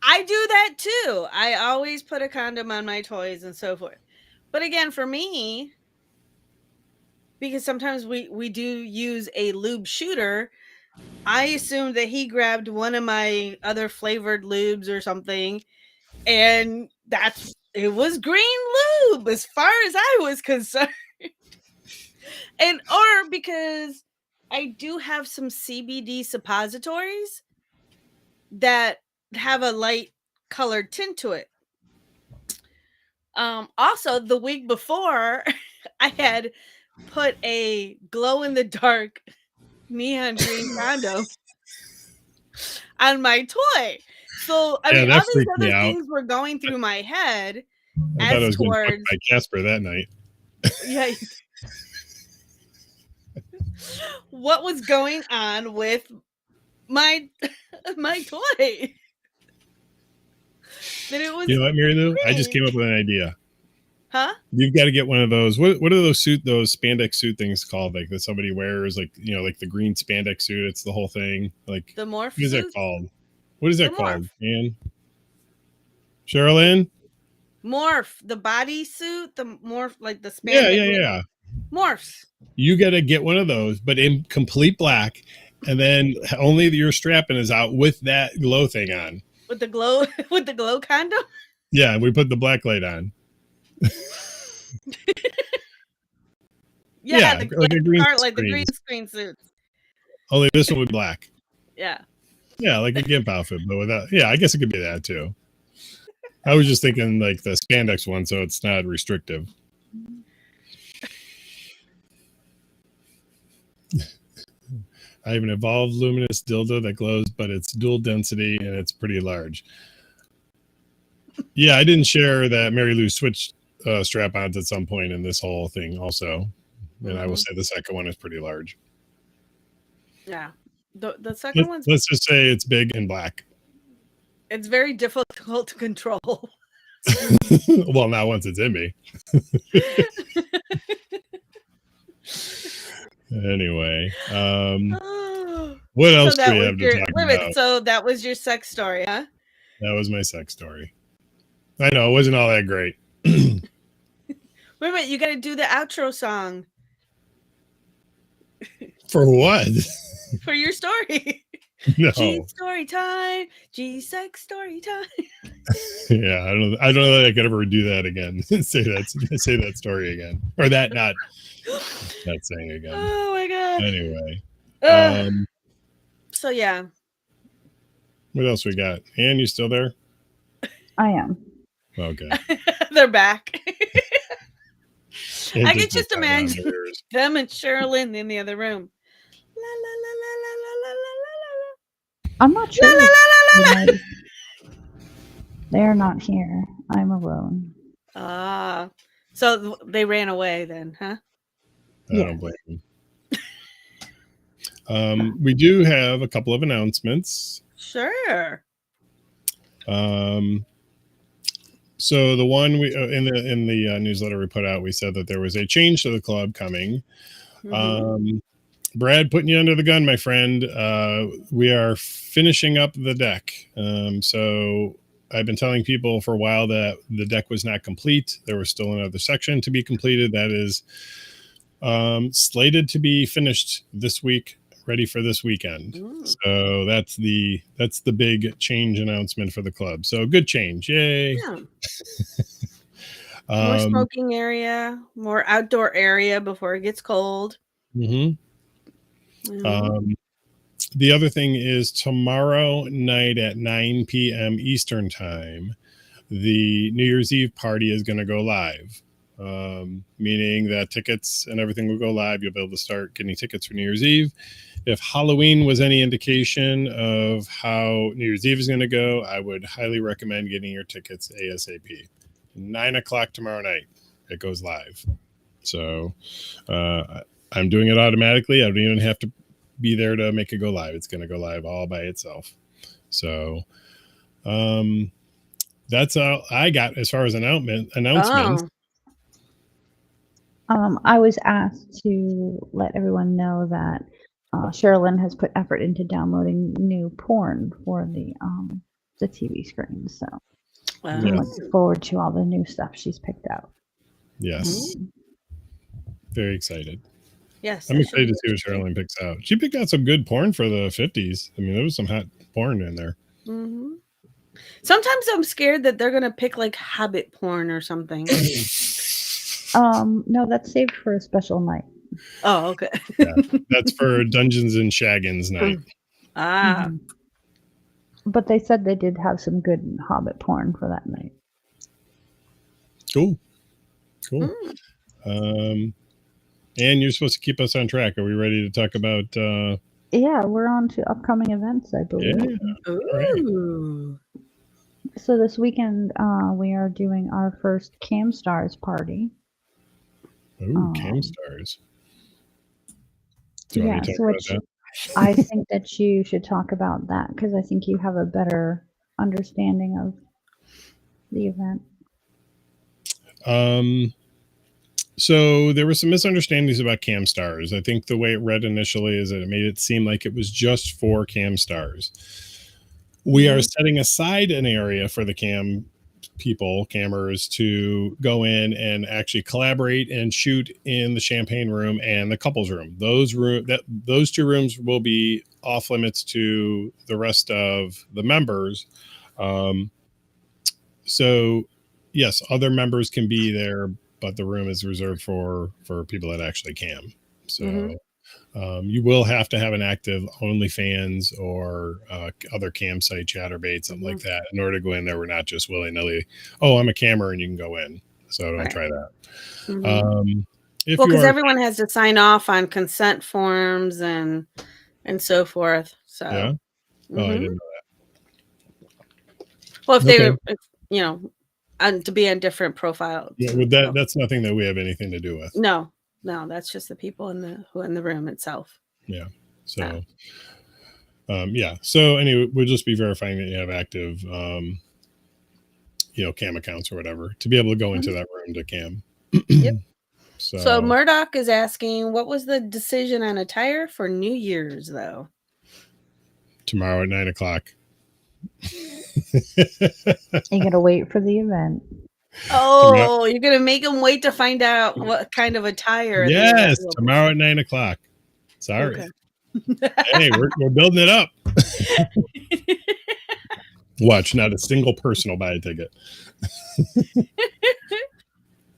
I do that too. I always put a condom on my toys and so forth. But again, for me, because sometimes we do use a lube shooter, I assumed that he grabbed one of my other flavored lubes or something, and it was green lube as far as I was concerned. Or because I do have some CBD suppositories that have a light colored tint to it. Also, the week before, I had put a glow in the dark neon green condom on my toy. So I mean, all these other things were going through my head. I thought I was going to fuck by Casper that night. Yeah. What was going on with my toy? That it was. You know what, Marilu? I just came up with an idea. Huh? You've got to get one of those. What are those spandex suit things called? Like that somebody wears, like, you know, like the green spandex suit. It's the whole thing. Like the morph. What is that called? What is that called? Ann? Sherilyn? Morph. The body suit. The morph, like the spandex. Yeah. Morphs. You got to get one of those, but in complete black, and then only your strapping is out with that glow thing on. With the glow condom. Yeah, we put the black light on. Yeah, like a green like the green screen suits. Only this one was black. Yeah. Yeah, like a gimp outfit, but without. Yeah, I guess it could be that too. I was just thinking like the spandex one, so it's not restrictive. I have an evolved luminous dildo that glows, but it's dual density and it's pretty large. Yeah, I didn't share that Marilu switched strap-ons at some point in this whole thing also. And I will say the second one is pretty large. Yeah. The second one's... Let's just say it's big and black. It's very difficult to control. Well, not once it's in me. Anyway, what else do we have to talk about? So that was your sex story, huh? That was my sex story. I know, it wasn't all that great. Wait a minute, you got to do the outro song. For what? For your story. No. G story time. G sex story time. Yeah, I don't know that I could ever do that again. say that story again, or not saying again. Oh my god. Anyway, so yeah. What else we got? Ann, you still there? I am. Okay. They're back. I can just imagine them and Sherilyn in the other room. La, la, la, la, la, la, la, la, la. I'm not sure. La, la, la, la, la, la. They're not here. I'm alone. So they ran away then, huh? I don't blame them. We do have a couple of announcements. Sure. So the one we in the newsletter we put out, we said that there was a change to the club coming. Mm-hmm. Brad, putting you under the gun, my friend. We are finishing up the deck. So I've been telling people for a while that the deck was not complete. There was still another section to be completed. That is slated to be finished this week, ready for this weekend. So that's the big change announcement for the club. So good change. Yay. Yeah. More smoking area, more outdoor area before it gets cold. The other thing is tomorrow night at 9 p.m. Eastern time, the New Year's Eve party is going to go live, meaning that tickets and everything will go live. You'll be able to start getting tickets for New Year's Eve. If Halloween was any indication of how New Year's Eve is going to go, I would highly recommend getting your tickets ASAP. 9 o'clock tomorrow night, it goes live. So I'm doing it automatically. I don't even have to be there to make it go live. It's going to go live all by itself. So that's all I got as far as announcements. I was asked to let everyone know that Sherilyn has put effort into downloading new porn for the TV screen. So I'm looking forward to all the new stuff she's picked out. Yes. Very excited. Yes. I'm excited to see what Sherilyn picks out. She picked out some good porn for the 50s. I mean, there was some hot porn in there. Sometimes I'm scared that they're going to pick like Hobbit porn or something. No, that's saved for a special night. Oh, okay. Yeah, that's for Dungeons and Shaggins night. But they said they did have some good Hobbit porn for that night. Cool. And you're supposed to keep us on track. Are we ready to talk about Yeah, we're on to upcoming events, I believe. Yeah. Right. So this weekend we are doing our first Cam Stars party. Ooh, Cam Stars. Do you want me to talk about that? I think that you should talk about that because I think you have a better understanding of the event. So there were some misunderstandings about Cam Stars. I think the way it read initially is that it made it seem like it was just for Cam Stars. We are setting aside an area for the cammers to go in and actually collaborate and shoot in the champagne room and the couples room. Those two rooms will be off limits to the rest of the members. So yes, other members can be there, but the room is reserved for people that actually cam. So you will have to have an active OnlyFans or other campsite Chatterbait, something like that, in order to go in there. We're not just willy-nilly, oh, I'm a camera and you can go in. So don't try that. Because everyone has to sign off on consent forms and so forth. So yeah. Oh, I didn't know that. Well, if they were, and to be on different profiles. Yeah, that's nothing that we have anything to do with. No, that's just the people in the room itself. Yeah. So, So anyway, we'll just be verifying that you have active, cam accounts or whatever to be able to go into that room to cam. Yep. So Murdoch is asking, what was the decision on attire for New Year's though? Tomorrow at 9 o'clock. You gotta wait for the event. Oh, you're gonna make them wait to find out what kind of attire. Yes, tomorrow at 9 o'clock. Sorry. Okay. Hey, we're building it up. Watch, not a single person will buy a ticket.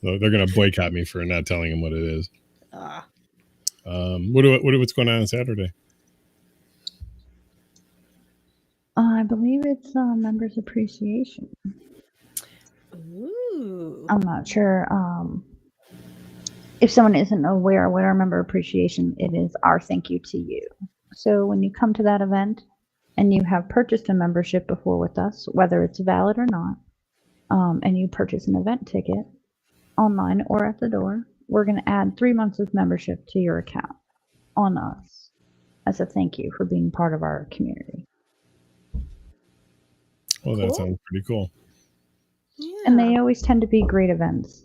So they're gonna boycott me for not telling them what it is. What's going on Saturday? I believe it's members appreciation. Ooh. I'm not sure. If someone isn't aware what our member appreciation, it is our thank you to you. So when you come to that event and you have purchased a membership before with us, whether it's valid or not, and you purchase an event ticket online or at the door, we're going to add 3 months of membership to your account on us as a thank you for being part of our community. Well, that sounds pretty cool. Yeah. And they always tend to be great events.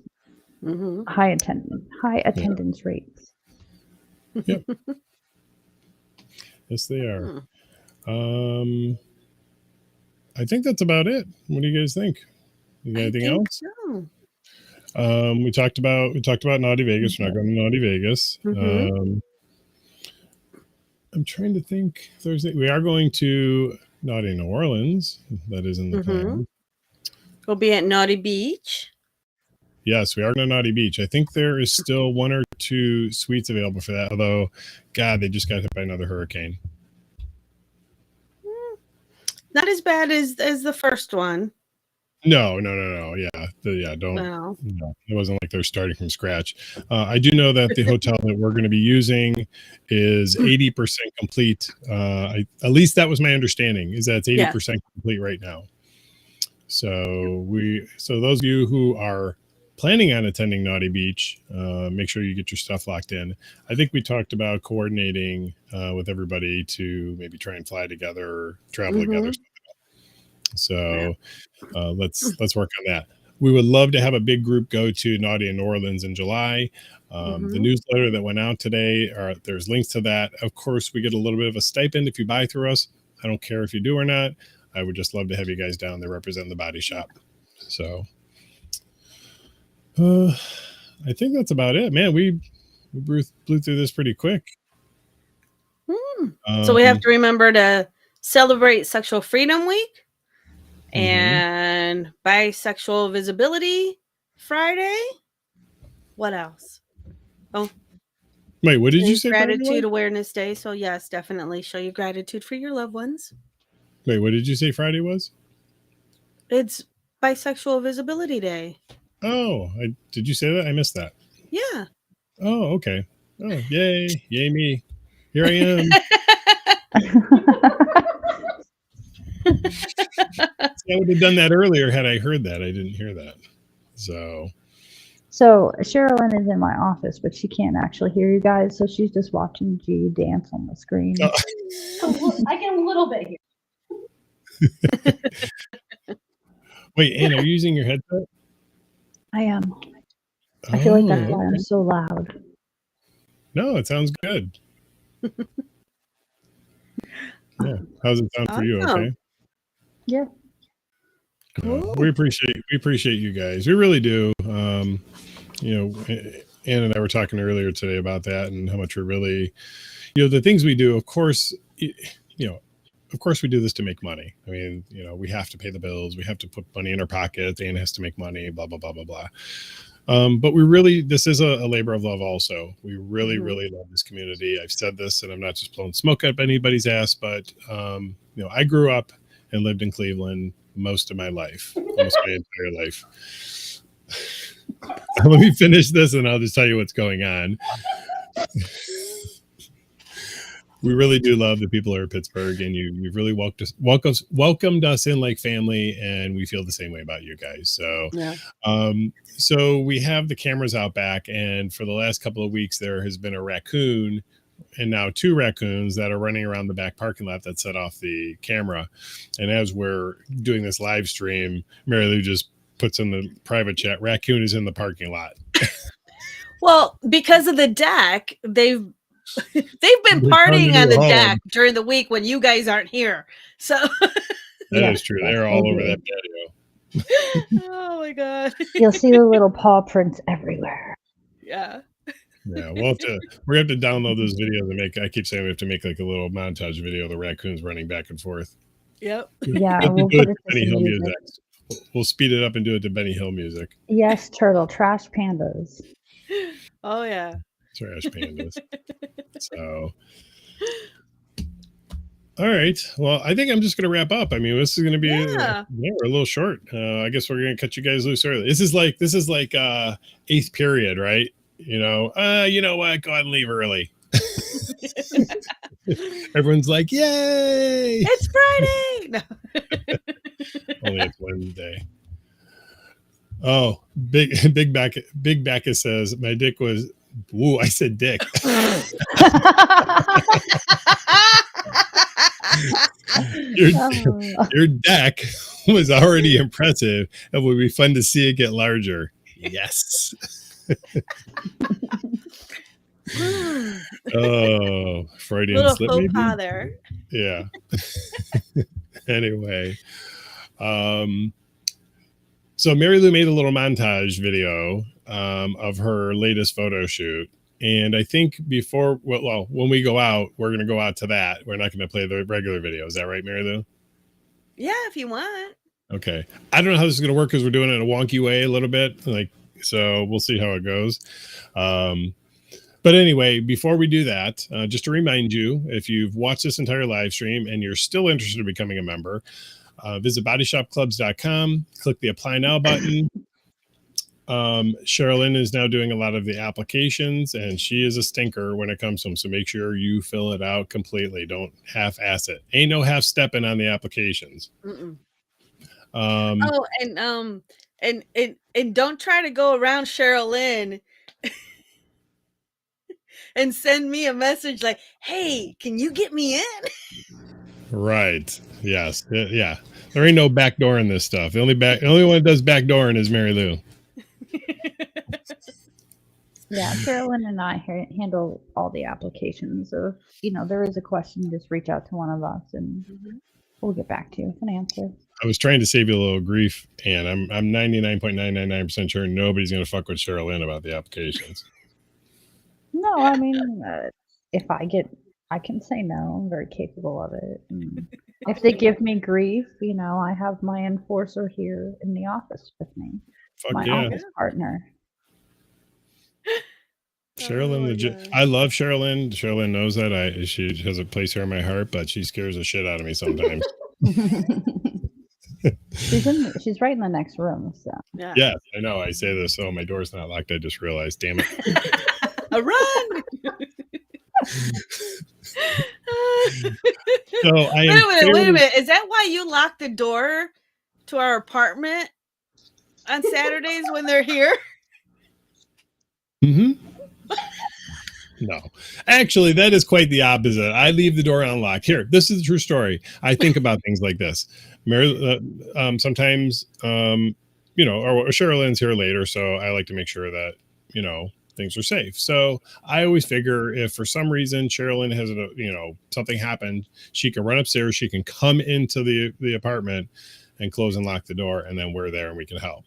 High attendance rates. Yep. Yes, they are. I think that's about it. What do you guys think? You got I anything think else? so. We talked about Naughty Vegas. We're not going to Naughty Vegas. Mhm. I'm trying to think. Thursday we are going to Naughty New Orleans. That is in the plan. We'll be at Naughty Beach. Yes, we are going to Naughty Beach. I think there is still 1 or 2 suites available for that. Although, God, they just got hit by another hurricane. Not as bad as the first one. No. Don't. Well, No, it wasn't like they're starting from scratch. I do know that the hotel that we're going to be using is 80% complete. At least that was my understanding. Is that it's 80% complete right now. So those of you who are planning on attending Naughty Beach, make sure you get your stuff locked in. I think we talked about coordinating with everybody to maybe try and fly together or travel together. So let's work on that. We would love to have a big group go to Naughty in New Orleans in July. The newsletter that went out today, there's links to that. Of course, we get a little bit of a stipend if you buy through us. I don't care if you do or not. I would just love to have you guys down there representing the body shop. So I think that's about it. Man, we blew through this pretty quick. So we have to remember to celebrate Sexual Freedom Week and Bisexual Visibility Friday. What else? Oh, wait, what did you say? Gratitude Awareness Day. So yes, definitely show your gratitude for your loved ones. Wait, what did you say Friday was? It's Bisexual Visibility Day. Oh, did you say that? I missed that. Yeah. Oh, okay. Oh, yay me. Here I am. I would have done that earlier had I heard that. I didn't hear that. So Sherilyn is in my office, but she can't actually hear you guys, so she's just watching G dance on the screen. I get a little bit here. Wait, Anne, are you using your headset? I am. I feel like that's why I'm so loud. No, it sounds good. Yeah. How's it sound for you? Okay. Yeah. Cool. We appreciate you guys. We really do. Ann and I were talking earlier today about that and how much we're really, the things we do, of course, of course we do this to make money. I mean, we have to pay the bills. We have to put money in our pockets. Ann has to make money, blah, blah, blah, blah, blah. But this is a labor of love also. We really, really love this community. I've said this and I'm not just blowing smoke up anybody's ass, but, I grew up and lived in Cleveland most of my life, almost my entire life. Let me finish this and I'll just tell you what's going on. We really do love the people here in Pittsburgh, and you've really welcomed us in like family, and we feel the same way about you guys. So, so we have the cameras out back, and for the last couple of weeks, there has been a raccoon, and now 2 raccoons that are running around the back parking lot that set off the camera. And as we're doing this live stream, Marilu just puts in the private chat, "Raccoon is in the parking lot." Well, because of the deck, they've been partying on the deck during the week when you guys aren't here. So that is true. They're all over that patio. Oh my God. You'll see the little paw prints everywhere. Yeah. Yeah, we're going to have to download those videos and I keep saying we have to make like a little montage video of the raccoons running back and forth. Yep. Yeah, we'll put it to Benny Hill music. music. We'll speed it up and do it to Benny Hill music. Yes, turtle trash pandas. Oh yeah. Trash pandas. So, all right. Well, I think I'm just going to wrap up. I mean, this is going to be we're a little short. I guess we're going to cut you guys loose early. This is like 8th period, right? You know what? Go ahead and leave early. Everyone's like, "Yay! It's Friday." No. Only it's Wednesday. Oh, Big Bacchus says my dick was. Ooh, I said dick. Your deck was already impressive. It would be fun to see it get larger. Yes. Oh, Freudian little slip faux maybe? pas there. Yeah. Anyway. So Marilu made a little montage video of her latest photo shoot. And I think when we go out, we're going to go out to that. We're not going to play the regular video. Is that right, Marilu? Yeah, if you want. Okay. I don't know how this is going to work because we're doing it in a wonky way a little bit. So we'll see how it goes. But anyway, before we do that, just to remind you, if you've watched this entire live stream and you're still interested in becoming a member, visit bodyshopclubs.com, click the apply now button. Sherilyn is now doing a lot of the applications, and she is a stinker when it comes to them. So make sure you fill it out completely. Don't half-ass it. Ain't no half-stepping on the applications. And don't try to go around Sherilyn and send me a message like, "Hey, can you get me in?" Right. Yes. Yeah. There ain't no backdoor in this stuff. The only one that does backdooring is Marilu. Yeah, Carolyn and I handle all the applications. So, there is a question, just reach out to one of us and we'll get back to you with an answer. I was trying to save you a little grief, and I'm 99.999% sure nobody's going to fuck with Sherilyn about the applications. No, I mean, if I can say no. I'm very capable of it. And if they give me grief, I have my enforcer here in the office with me. Fuck my yeah. office partner. Sherilyn, I love Sherilyn. Sherilyn knows that. She has a place here in my heart, but she scares the shit out of me sometimes. She's right in the next room. So yes, I know. I say this. Oh, my door's not locked. I just realized. Damn it! A run. So wait a minute. Is that why you lock the door to our apartment on Saturdays when they're here? Mm-hmm. No, actually, that is quite the opposite. I leave the door unlocked. Here, this is the true story. I think about things like this. Sometimes, or Sherilyn's here later, so I like to make sure that, things are safe. So I always figure if for some reason Sherilyn has, something happened, she can run upstairs, she can come into the apartment and close and lock the door, and then we're there and we can help.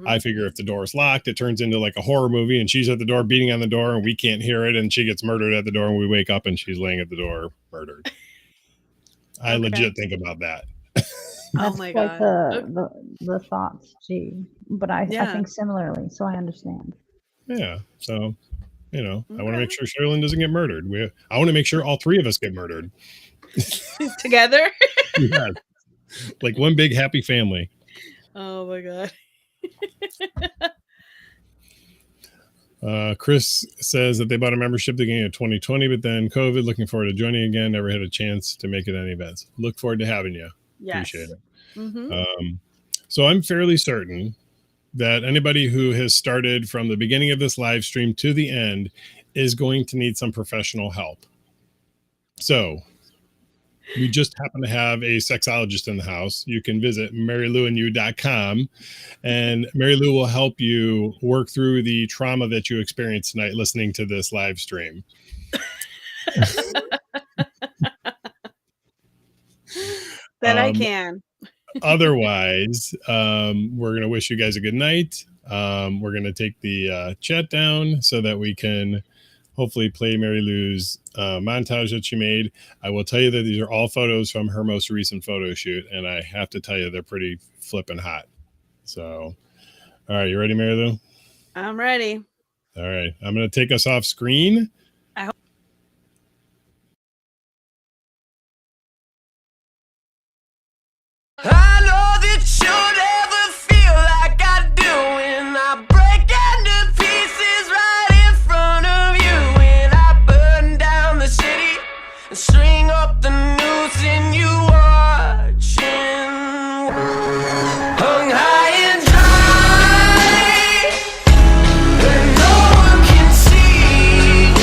I figure if the door is locked, it turns into like a horror movie and she's at the door beating on the door and we can't hear it and she gets murdered at the door and we wake up and she's laying at the door murdered. I legit think about that. Oh my God. The thoughts, gee. But I think similarly, so I understand. Yeah. So, I want to make sure Sherilyn doesn't get murdered. I want to make sure all three of us get murdered. Together? Yeah. Like one big happy family. Oh my God. Chris says that they bought a membership beginning of 2020, but then COVID. Looking forward to joining again. Never had a chance to make it any events. Look forward to having you. Yes. Appreciate it. So I'm fairly certain that anybody who has started from the beginning of this live stream to the end is going to need some professional help. So we just happen to have a sexologist in the house. You can visit mariluandyou.com and Marilu will help you work through the trauma that you experienced tonight listening to this live stream. That I can. Otherwise, we're going to wish you guys a good night. We're going to take the chat down so that we can hopefully play Marilu's montage that she made. I will tell you that these are all photos from her most recent photo shoot, and I have to tell you they're pretty flipping hot. So, all right, you ready, Marilu? I'm ready. All right, I'm going to take us off screen. I know that you'll never feel like I do when I break into pieces right in front of you, when I burn down the city and string up the news and you watching, hung high and dry, where no one can see.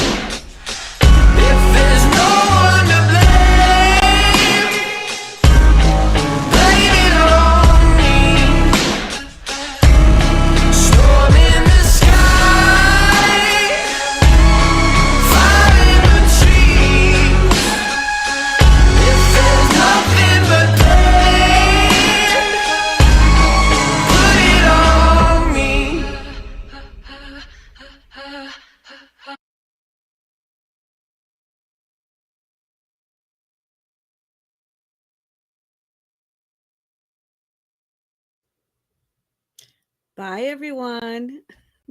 Bye, everyone.